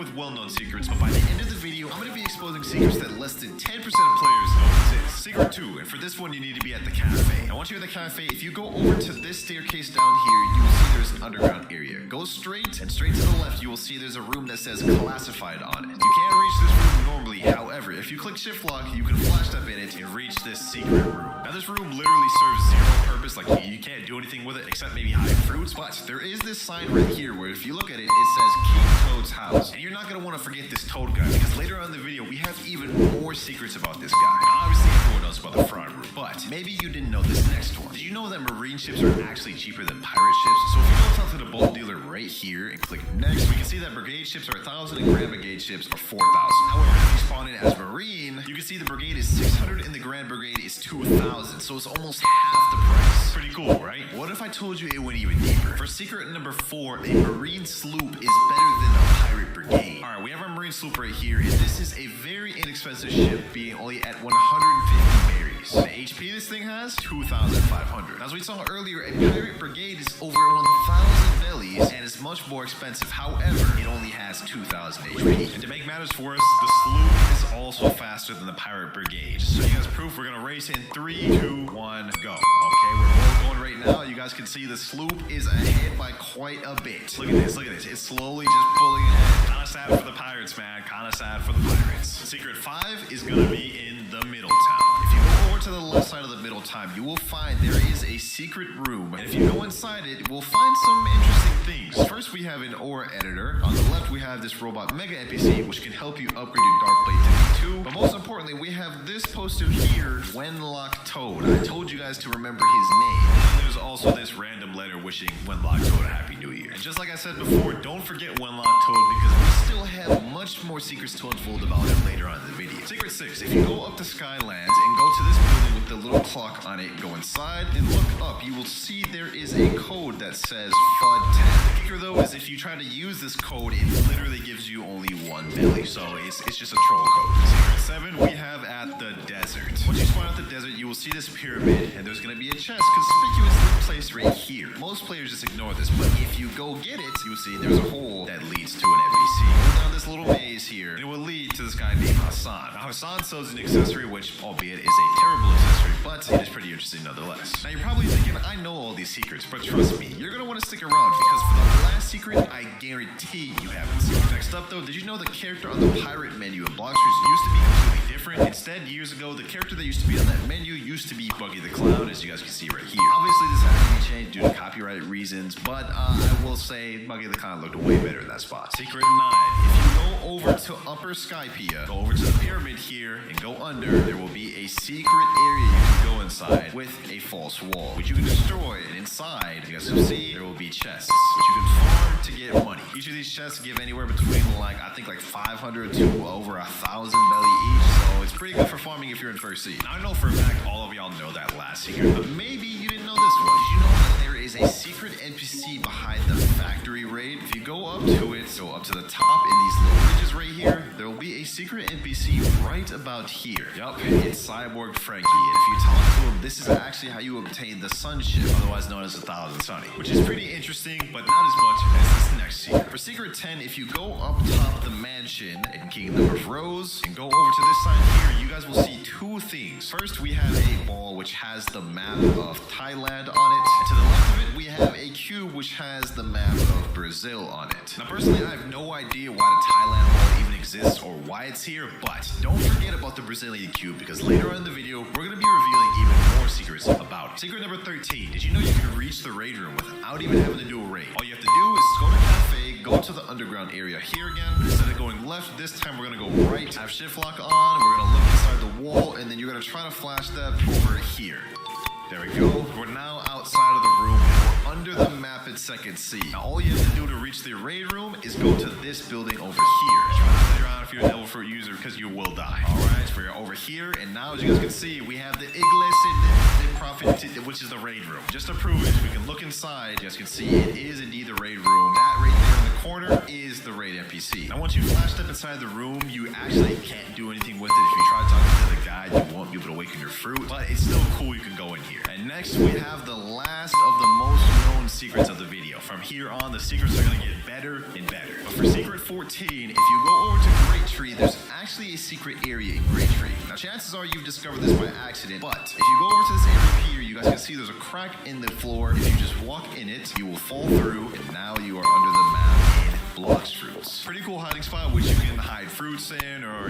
with well-known secrets, but by the end of the video, I'm going to be exposing secrets that less than 10% of players know exist. Secret 2, and for this one, you need to be at the cafe. Now, once you're at the cafe, if you go over to this staircase down here, you will see there's an underground area. Go straight, and straight to the left, you will see there's a room that says classified on it. You can't reach this room normally, however, if you click shift lock, you can flash step in it and reach this secret room. Now, this room literally serves zero purpose, like you can't do anything with it except maybe hide fruits, but there is this sign right here where if you look at it, it says King Toad's house. And you're not going to want to forget this Toad guy, because later on in the video, we have even more secrets about this guy. Now, obviously, everyone knows about the fraud room, but maybe you didn't know this next one. Did you know that marine ships are actually cheaper than pirate ships? So if you go talk to the boat dealer right here and click next, we can see that brigade ships are 1,000 and grand brigade ships are 4,000. However, if you spawn in as marine, you can see the brigade is 600 and the grand brigade is 2,000, so it's almost half the price. Pretty cool, right? What if I told you it went even deeper? For secret number 4, a marine sloop is better than a pirate brigade. Alright, we have our marine sloop right here, and this is a very inexpensive ship, being only at 150 berries. The HP this thing has, 2,500. As we saw earlier, a pirate brigade is over 1,000 bellies and is much more expensive. However, it only has 2,000 HP. And to make matters worse, the sloop is also faster than the pirate brigade. So you guys proof, we're gonna race in 3, 2, 1, go. Okay, we're both going right now. You guys can see the sloop is ahead by quite a bit. Look at this, look at this. It's slowly just pulling ahead. Kinda sad for the pirates, man. Kinda sad for the pirates. Secret 5 is gonna be in the middle town. If you go over to the left side of the middle town, you will find there is a secret room. And if you go inside it, we'll find some interesting things. First, we have an ore editor. On the left, we have this robot mega NPC, which can help you upgrade your dark blade to D2. But most importantly, we have this poster here, Wenlock Toad. I told you guys to remember his name. And there's also this random letter wishing Wenlock Toad a Happy New Year. And just like I said before, don't forget Wenlock Toad, because we still have much more secrets to unfold about him later on in the video. Secret 6, if you go up to Skylands and go to this building with the little clock on it, go inside and look up, you will see there is a code that says FUD10. The kicker though is if you try to use this code, it literally gives you only 1 belly, so it's just a troll code. Secret 7, we have at the desert. Once you spawn at the desert, you will see this pyramid, and there's going to be a chest conspicuously placed right here. Most players just ignore this, but if you go get it, you will see there's a hole that leads to an NPC. Go down this little maze here, and it will lead to this guy named Hassan. Now, Hassan sells an accessory, which, albeit is a terrible accessory, but it is pretty interesting nonetheless. Now, you're probably thinking, I know all these secrets, but trust me, you're going to want to stick around, because for the last secret, I guarantee you haven't seen. Next up, though, did you know the character on the pirate menu in Blox Fruits used to be completely different? Instead, years ago, the character that used to be on that menu used to be Buggy the Clown, as you guys can see right here. Obviously, this had to be changed due to copyright reasons, but I will say Buggy the Clown looked way better in that spot. Secret 9. If you go over to Upper Skypea, go over to the pyramid here, and go under, there will be a secret area you can go inside with a false wall, which you can destroy, and inside, you guys will see, there will be chests, which you can farm to get money. Each of these chests give anywhere between, I think 500 to over 1,000 belly each, so it's pretty good for farming if you're in first seed. Now, I know for a fact all of y'all know that last secret, but maybe you didn't know this one. Did you know that there is a secret NPC behind the factory raid? If you go up to it, so up to the top in these little ridges right here, there will be a secret NPC right about here. Yup, it's Cyborg Frankie, and if you talk to him, this is actually how you obtain the sun ship, otherwise known as the Thousand Sunny, which is pretty interesting, but not as much as this next secret. For secret 10, if you go up top the mansion in Kingdom of Rose and go over to this side here, you guys will see 2 things. First, we have a ball which has the map of Thailand on it, and to the left of it, we have a cube which has the map of Brazil on it. Now, personally, I have no idea why the Thailand ball even exists or why it's here, but don't forget about the Brazilian cube, because later on in the video, we're going to be revealing even more secrets about it. Secret number 13, did you know you can reach the raid room without even having to do a raid? All you have to do is go to cafe, go to the underground area here again. Instead of going left, this time we're going to go right. Have shift lock on, we're going to look inside the wall, and then you're going to try to flash step over here. There we go. We're now outside of the room. We're under the map at second C. Now, all you have to do to reach the raid room is go to this building over here. Try not to play around if you're an level 4 user, because you will die. Alright, so we're over here, and now as you guys can see, we have the Iglesia de Prophet, which is the raid room. Just to prove it, we can look inside. You guys can see it is indeed the raid room. That right there in the corner is the raid NPC. Now, once you flash step inside the room, you actually can't do anything with it. If you try talking to the guy, you won't be able to awaken your fruit, but it's still cool, you can go in here. And next, we have the last of the most known secrets of the video. From here on, the secrets are going to get better and better. But for Secret 14, if you go over to Great Tree, there's actually a secret area in Great Tree. Now, chances are you've discovered this by accident, but if you go over to this area here, you guys can see there's a crack in the floor. If you just walk in it, you will fall through, and now you are under the map in Blocks Fruits. Pretty cool hiding spot, which you can hide fruits in, or,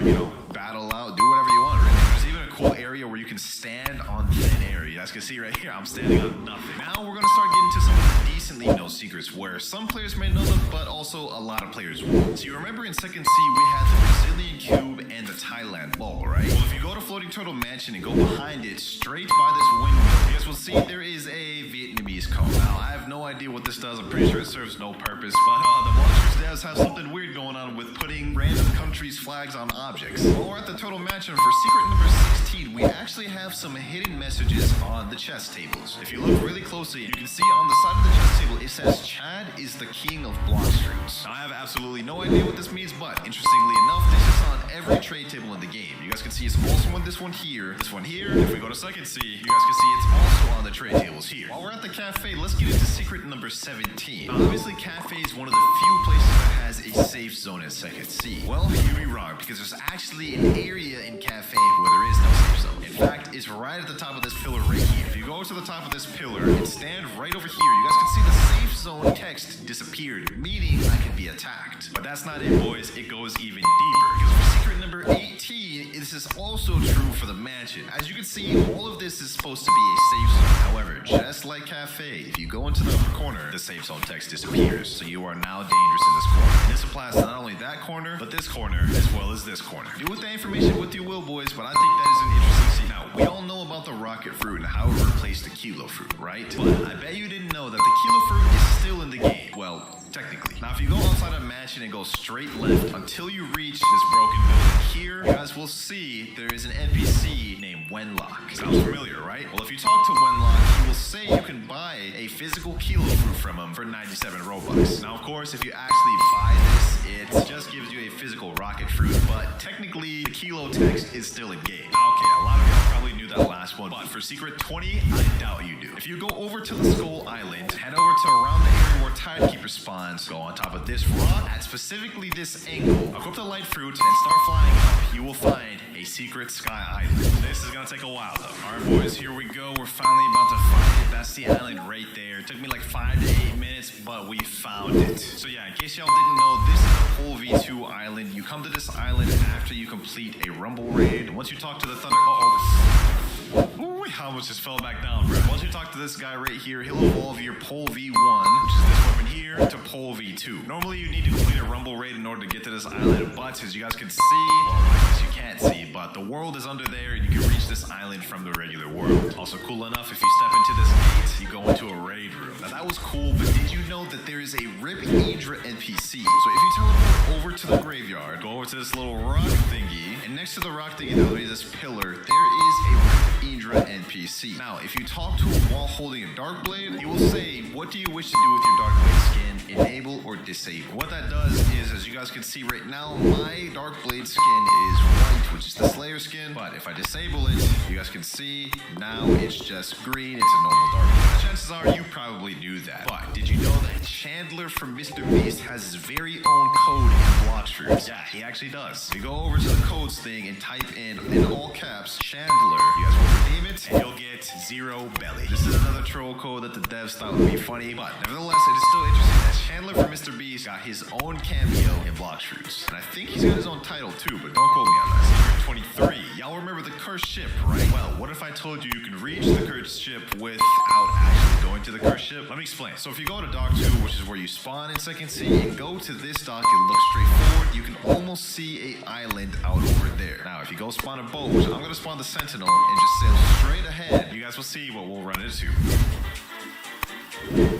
battle out, do whatever you want, really. There's even a cool area where you can stand on thin air. You guys can see right here, I'm standing on nothing. Now we're gonna start getting to some of the decently known secrets where some players may know them, but also a lot of players won't. So you remember in Second C, we had the Brazilian Cube and the Thailand Ball, right? Well, if you go to Floating Turtle Mansion and go behind it, straight by this window, you guys will see there is a Vietnamese cone. Now, I have no idea what this does. I'm pretty sure it serves no purpose, but the Monsters devs have something weird going on with putting random countries' flags on objects. While we're at the Turtle Mansion, for secret number 16, we actually have some hidden messages on the chess tables. If you look really closely, you can see on the side of the chess table, it says Chad is the king of Blocks Fruits. Now, I have absolutely no idea what this means, but interestingly enough, this is on every trade table in the game. You guys can see it's also on this one here, this one here. If we go to Second C, you guys can see it's also on the trade tables here. While we're at the cafe, let's get into secret number 17. Now, obviously, cafe is one of the few places that has a safe zone in Second C. Well, you'd be wrong, because there's actually an area in cafe where there is no safe zone. In fact, it's right at the top of this pillar right here. If you go to the top of this pillar and stand right over here, you guys can see the safe zone text disappeared, meaning I could be attacked. But that's not it, boys. It goes even deeper. Because for secret number 18, this is also true for the mansion. As you can see, all of this is supposed to be a safe zone. However, just like cafe, if you go into the upper corner, the safe zone text disappears. So you are now dangerous in this corner. And this applies to not only that corner, but this corner, as well as this corner. Do with that information what you will, boys, but I think that is an interesting scene. Now, we all know about the rocket fruit and how it replaced the kilo fruit, right? But I bet you didn't know that the kilo fruit is still in the game. Well, technically. Now, if you go outside a mansion and go straight left until you reach this broken building here, you guys will see there is an NPC named Wenlock. Sounds familiar, right? Well, if you talk to Wenlock, he will say you can buy a physical kilo fruit from him for 97 Robux. Now, of course, if you actually buy this, it just gives you a physical rocket fruit, but technically, the kilo text is still in game. Okay, a lot of y'all probably knew that last one, but for secret 20, I doubt you do. If you go over to the Skull Island, head over to around the area where Timekeeper spawns, go on top of this rock, at specifically this angle, equip the light fruit, and start flying up, you will find a secret sky island. This is gonna take a while though. Alright boys, here we go. We're finally about to find it. That's the island right there. It took me like 5 to 8 minutes, but we found it. So yeah, in case y'all didn't know, this is the Pole V2 island. You come to this island after you complete a rumble raid. Once you talk to the Thunder... Ooh, I almost just fell back down, bro. Once you talk to this guy right here, he'll evolve your Pole V1, which is this weapon here, to Pole V2. Normally, you need to complete a rumble raid in order to get to this island, but as you guys can see, well, I guess you can't see, but the world is under there, and you can reach this island from the regular world. Also cool enough, if you step into this gate, you go into a raid room. Now, that was cool, but did you know that there is a Rip Idra NPC? So if you teleport over to the graveyard, go over to this little rock thingy, and next to the rock thingy, there'll be this pillar. There is a Rip Idra NPC. Now, if you talk to him while holding a Dark Blade, he will say, what do you wish to do with your Dark Blade skin? Enable or disable. What that does is, as you guys can see right now, my Dark Blade skin is white, which is the Slayer skin. But if I disable it, you guys can see, now it's just green. It's a normal Dark Blade. Chances are you probably knew that. But did you know that Chandler from Mr. Beast has his very own code in Blocks Fruits? Yeah, he actually does. You go over to the codes thing and type in all caps, Chandler. You guys will redeem it, and you'll get 0 belly. This is another troll code that the devs thought would be funny, but nevertheless, it is still interesting that Chandler from Mr. Beast got his own cameo in Blocks Fruits. And I think he's got his own title too, but don't quote me on that. Secret 23. Y'all remember the cursed ship, right? Well, what if I told you you can reach the cursed ship without actually going to the cursed ship? Let me explain. So if you go to Dock 2, which is where you spawn in Second C, and go to this dock and look straight forward, you can almost see a island out over there. Now, if you go spawn a boat, which I'm going to spawn the Sentinel, and just sail straight ahead, you guys will see what we'll run into.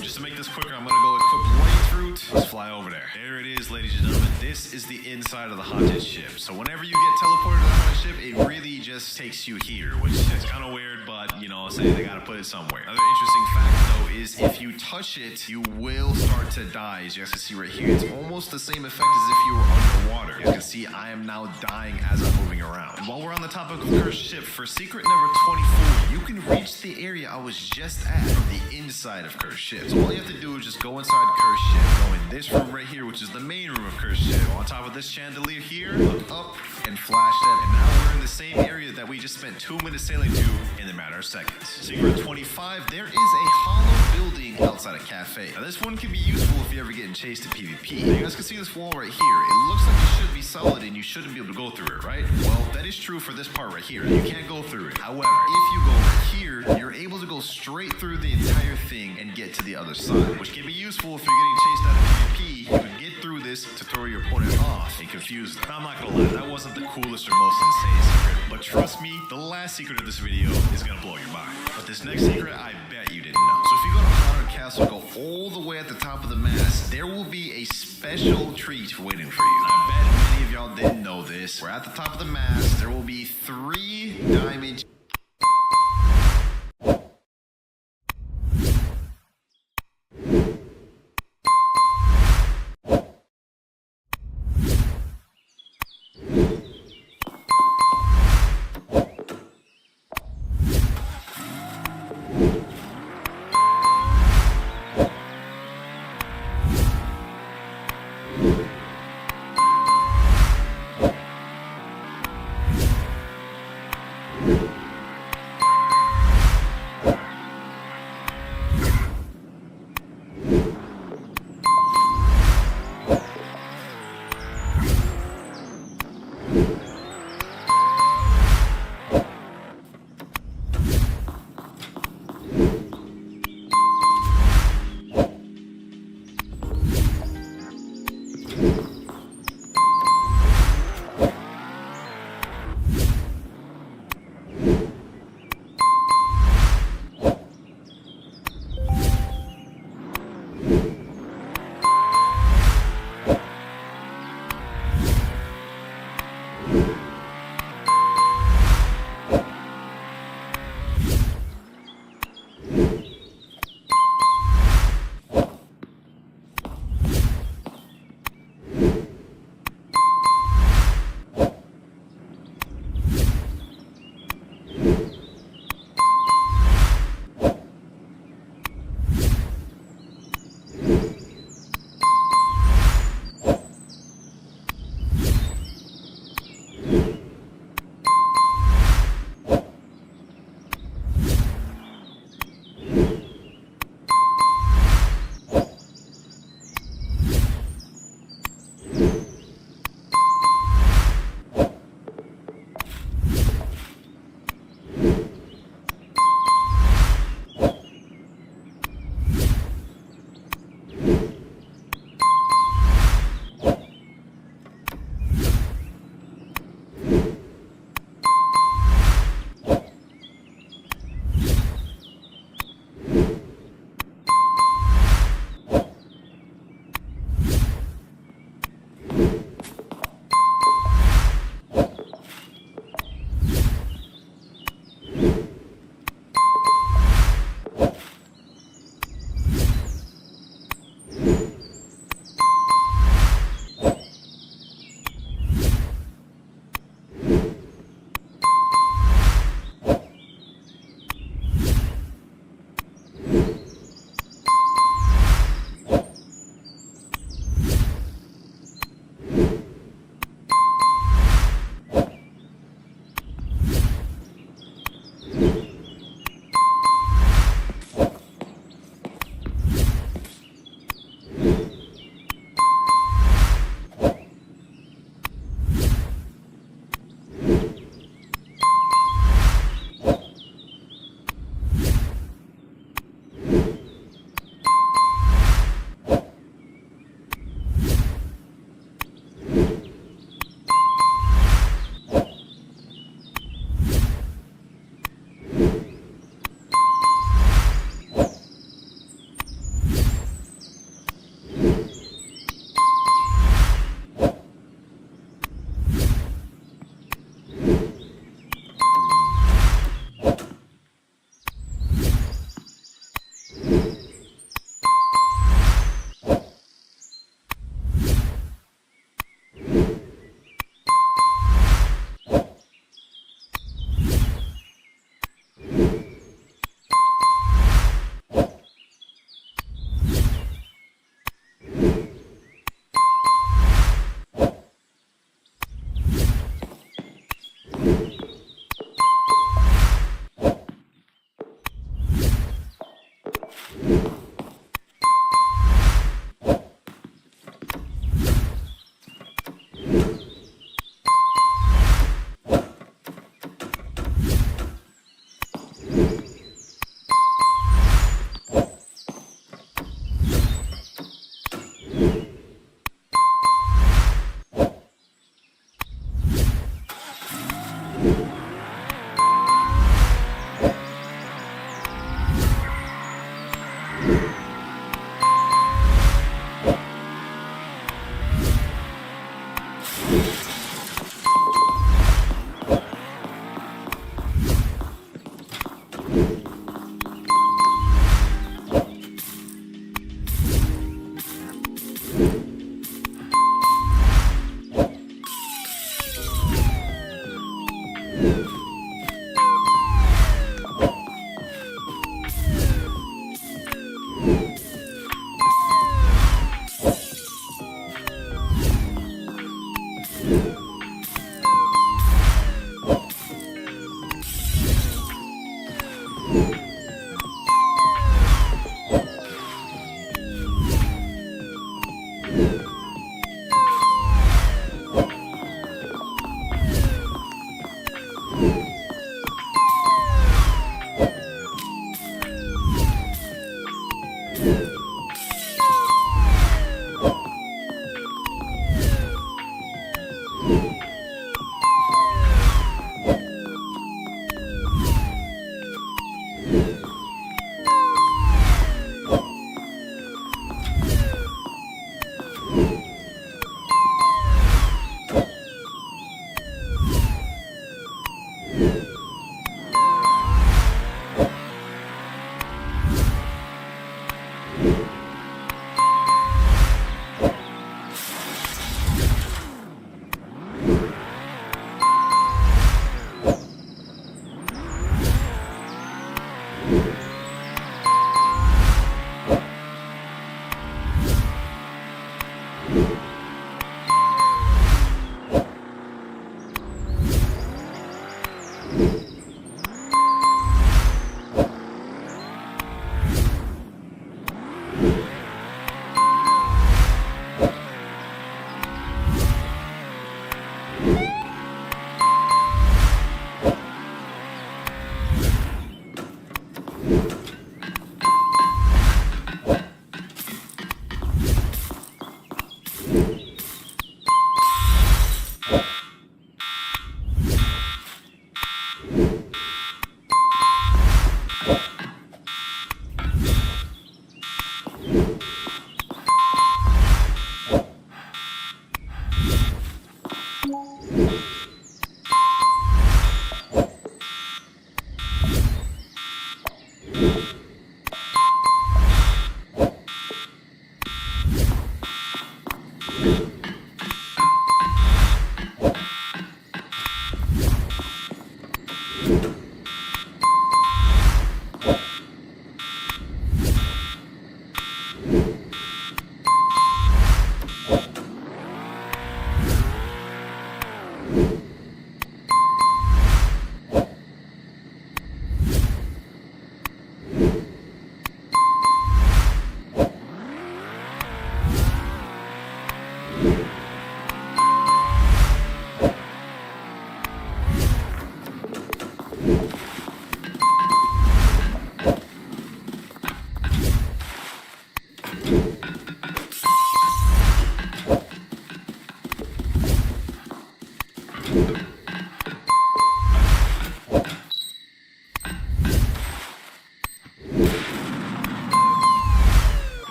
Just to make this quicker, I'm gonna go equip light fruit. Let's fly over there. There it is, ladies and gentlemen. This is the inside of the haunted ship. So whenever you get teleported to the haunted ship, it really just takes you here, which is kind of weird, but say they gotta put it somewhere. Another interesting fact though is if you touch it, you will start to die. As you guys can see right here, it's almost the same effect as if you were underwater. You guys can see I am now dying as I'm moving around. And while we're on the topic of cursed ship, for secret number 24, you can reach the area I was just at from the inside of cursed ship. So all you have to do is just go inside cursed ship, go in this room right here, which is the main room of cursed ship. Go on top of this chandelier here, look up and flash that, and now we're in the same area that we just spent 2 minutes sailing to in a matter of seconds. Secret 25, there is a hollow building outside a cafe. Now this one can be useful if you're ever getting chased in PvP. Now, you guys can see this wall right here. It looks like it should be solid and you shouldn't be able to go through it, right? Well, that is true for this part right here. You can't go through it. However, if you go over here, you're able to go straight through the entire thing and get to the other side, which can be useful if you're getting chased out of PvP. You can get through this to throw your opponent off and confuse them. Now, I'm not gonna lie, that wasn't the coolest or most insane secret, but trust me, the last secret of this video is gonna blow your mind. But this next secret, I bet you didn't know. So if you go to Haunted Castle, go all the way at the top of the mast, there will be a special treat waiting for you. And I bet many of y'all didn't know this. We're at the top of the mast. There will be 3 diamond...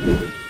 Roblox.